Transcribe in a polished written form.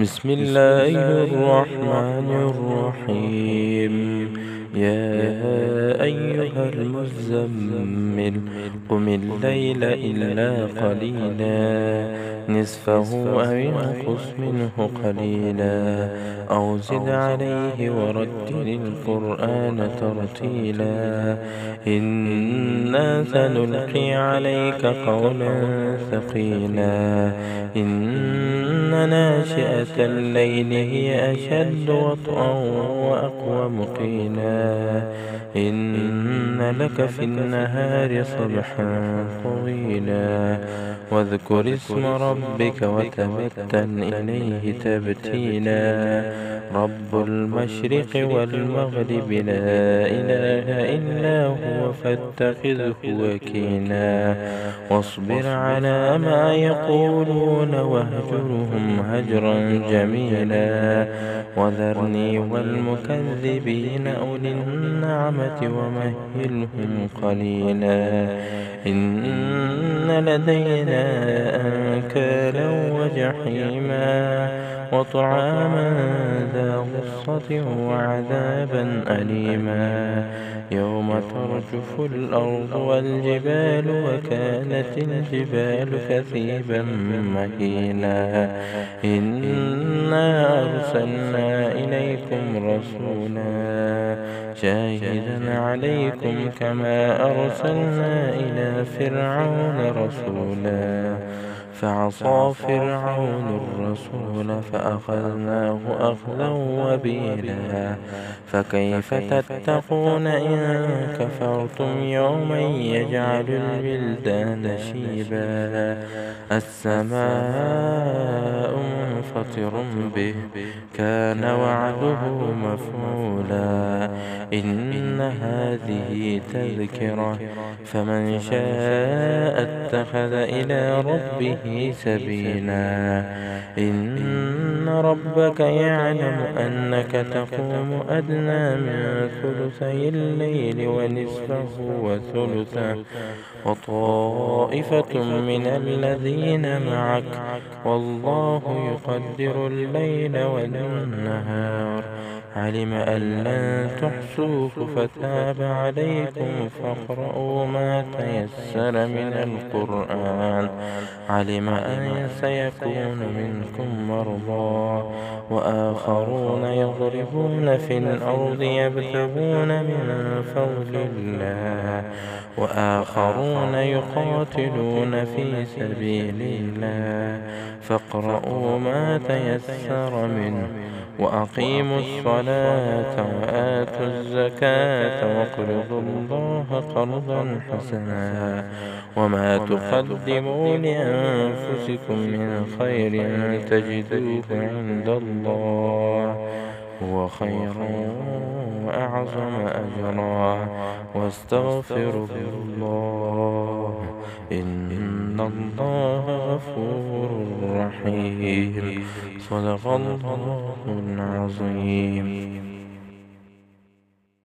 بسم الله الرحمن الرحيم. يا أيها المزمل قم الليل إلا قليلا نصفه أو انقص منه قليلا أو زد عليه ورتل القرآن ترتيلا إنا سنلقي عليك قولا ثقيلا إن ناشئة الليل هي أشد وطئا وأقوم قيلا إن لك في النهار صبحا طويلا واذكر اسم ربك وتبتل إليه تبتيلا رب المشرق والمغرب لا إله إلا هو فاتخذه وكيلا واصبر على ما يقولون واهجرهم هجرا جميلا وذرني والمكذبين أولي النعمة ومهلهم قليلا إن لدينا أنكالا وجحيما وطعاما ذا غصة وعذابا أليما يوم ترجف الأرض والجبال وكانت الجبال كثيبا مهيلا إنا أرسلنا إليكم رسولا شاهدا عليكم كما أرسلنا إلى فرعون رسولا فعصى فرعون الرسول فأخذناه أخذا وبيلا فكيف تتقون إن كفرتم يوما يجعل الولدان شيبا السماء منفطر به كان وعده مفعولا إن هذه تذكرة فمن شاء اتخذ إلى ربه سبيلا إن ربك يعلم أنك تقوم أدنى من ثلثي الليل ونصفه وثلثه وطائفة من الذين معك والله يقدر الليل والنهار علم أن لن تحصوه فتاب عليكم فاقرؤوا ما تيسر من القرآن علم أن سيكون منكم مرضى وآخرون يضربون في الأرض يبتغون من فضل الله وآخرون يقاتلون في سبيل الله فاقرؤوا ما تيسر منه وأقيموا الصلاة وآتوا الزكاة واقرضوا الله قرضا حسنا وما تقدموا لأنفسكم من خير تجدوه عند الله هو خيرا وأعظم أجرا واستغفروا الله إن الله غفور رحيم صدق الله العظيم.